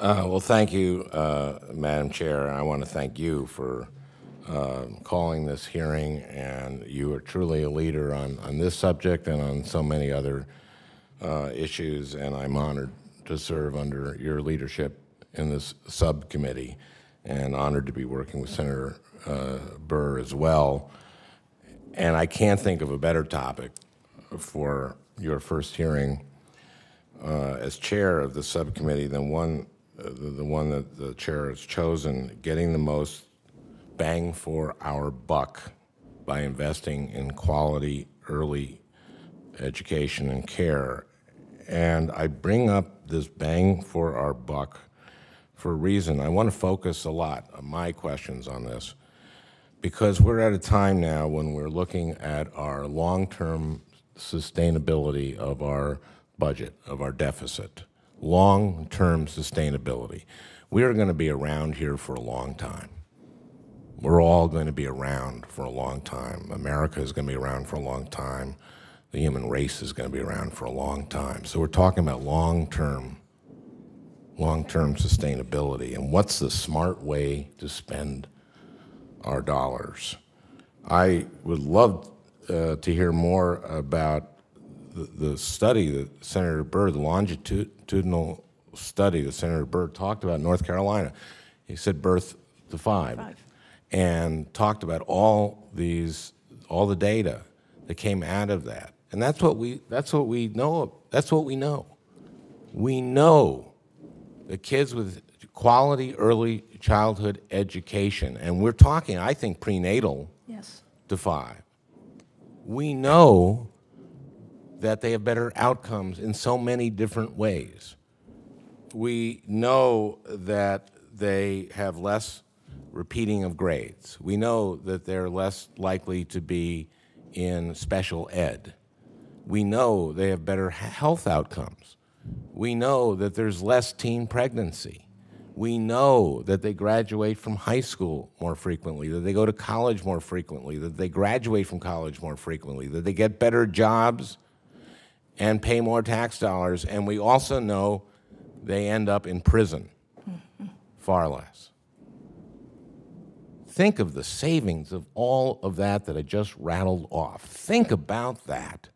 Well, thank you, Madam Chair. I want to thank you for calling this hearing, and you are truly a leader on this subject and on so many other issues, and I'm honored to serve under your leadership in this subcommittee, and honored to be working with Senator Burr as well. And I can't think of a better topic for your first hearing as chair of the subcommittee than the one that the chair has chosen, getting the most bang for our buck by investing in quality early education and care. And I bring up this bang for our buck for a reason. I want to focus a lot of my questions on this because we're at a time now when we're looking at our long-term sustainability of our budget, of our deficit. Long-term sustainability. We are going to be around here for a long time. We're all going to be around for a long time. America is going to be around for a long time. The human race is going to be around for a long time. So we're talking about long-term sustainability and what's the smart way to spend our dollars. I would love to hear more about the study that Senator Burr, the longitudinal study that Senator Burr talked about in North Carolina. He said birth to five. And talked about all the data that came out of that. And that's what we know. That's what we know. We know that kids with quality early childhood education, and we're talking, I think, prenatal to 5. We know that they have better outcomes in so many different ways. We know that they have less repeating of grades. We know that they're less likely to be in special ed. We know they have better health outcomes. We know that there's less teen pregnancy. We know that they graduate from high school more frequently, that they go to college more frequently, that they graduate from college more frequently, that they get better jobs and pay more tax dollars, and we also know they end up in prison far less. Think of the savings of all of that I just rattled off. Think about that.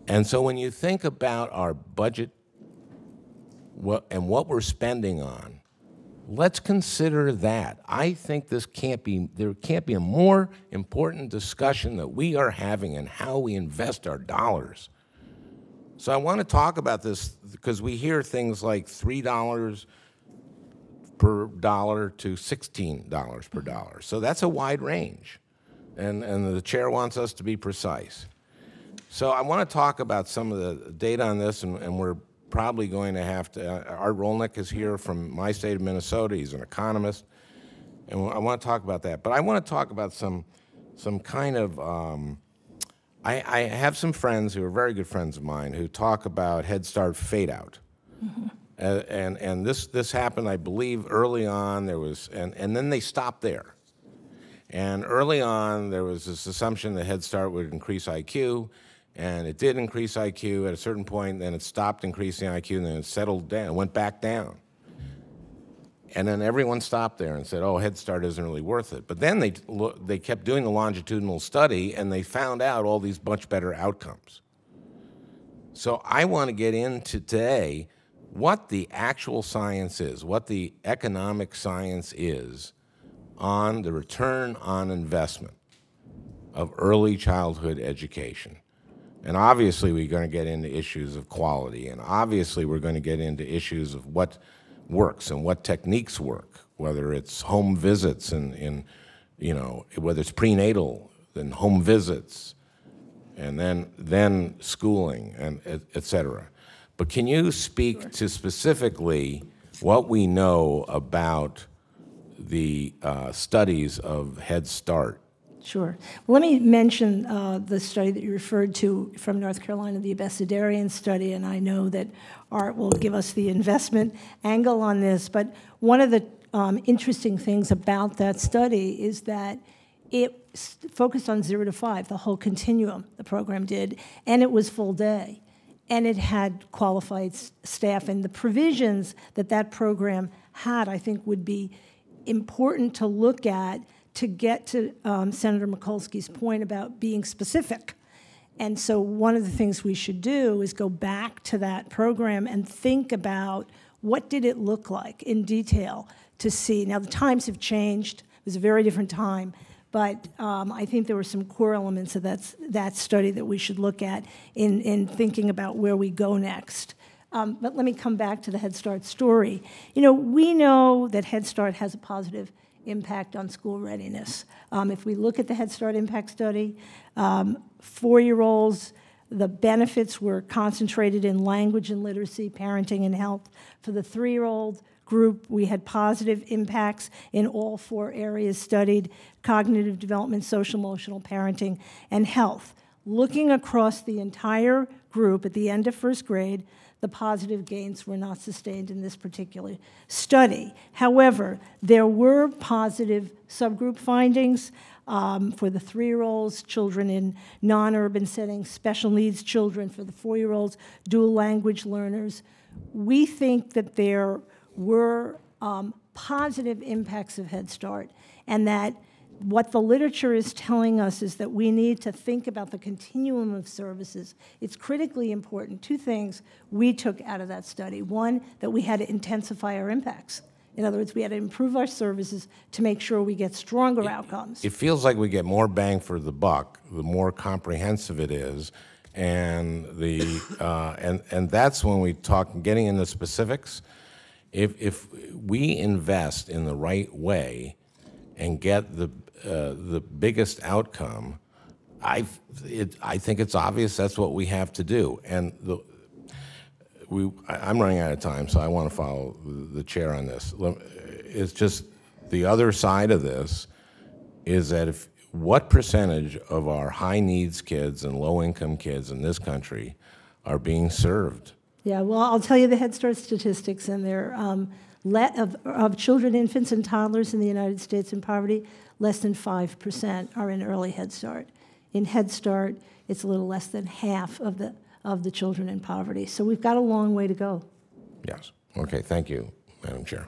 And so when you think about our budget and what we're spending on, let's consider that. I think there can't be a more important discussion that we are having in how we invest our dollars. So I want to talk about this because we hear things like $3 per dollar to $16 per dollar. So that's a wide range, and the chair wants us to be precise. So I want to talk about some of the data on this, and we're probably going to have to, Art Rolnick is here from my state of Minnesota. He's an economist, and I want to talk about that. But I want to talk about some kind of, I have some friends who are very good friends of mine who talk about Head Start fade out. And this happened, I believe, early on. There was, and then they stopped there. And early on, there was this assumption that Head Start would increase IQ, and it did increase IQ at a certain point. Then it stopped increasing IQ, and then it settled down, went back down. And then everyone stopped there and said, "Oh, Head Start isn't really worth it." But then they kept doing the longitudinal study, and they found out all these much better outcomes. So I want to get into today what the actual science is, what the economic science is on the return on investment of early childhood education. And obviously we're going to get into issues of quality, and obviously we're going to get into issues of what works and what techniques work, whether it's home visits and whether it's prenatal, then home visits, and then schooling, and et cetera. But can you speak to specifically what we know about the studies of Head Start? Sure. Well, let me mention the study that you referred to from North Carolina, the Abecedarian study, and I know that Art will give us the investment angle on this, but one of the interesting things about that study is that it focused on 0 to 5, the whole continuum the program did, and it was full day. and it had qualified staff. And the provisions that that program had, I think, would be important to look at to get to Senator Mikulski's point about being specific. And so one of the things we should do is go back to that program and think about what did it look like in detail to see. Now, the times have changed. It was a very different time. But I think there were some core elements of that study that we should look at in thinking about where we go next. But let me come back to the Head Start story. You know, we know that Head Start has a positive impact on school readiness. If we look at the Head Start impact study, 4-year-olds, the benefits were concentrated in language and literacy, parenting and health. For the 3-year-old group, we had positive impacts in all 4 areas studied: cognitive development, social emotional, parenting, and health. Looking across the entire group at the end of 1st grade, the positive gains were not sustained in this particular study. However, there were positive subgroup findings for the 3-year-olds, children in non-urban settings, special needs children for the 4-year-olds, dual language learners. We think that there were positive impacts of Head Start, and that what the literature is telling us is that we need to think about the continuum of services. It's critically important. 2 things we took out of that study. One, that we had to intensify our impacts. In other words, we had to improve our services to make sure we get stronger outcomes. It feels like we get more bang for the buck the more comprehensive it is, and and that's when we talk getting into specifics. If we invest in the right way and get the biggest outcome, I think it's obvious that's what we have to do. And I'm running out of time, so I want to follow the chair on this. It's just the other side of this is that what percentage of our high needs kids and low income kids in this country are being served? Yeah, well, I'll tell you the Head Start statistics, and they're of children, infants, and toddlers in the United States in poverty, less than 5% are in early Head Start. In Head Start, it's a little less than half of the children in poverty. So we've got a long way to go. Yes. Okay, thank you, Madam Chair.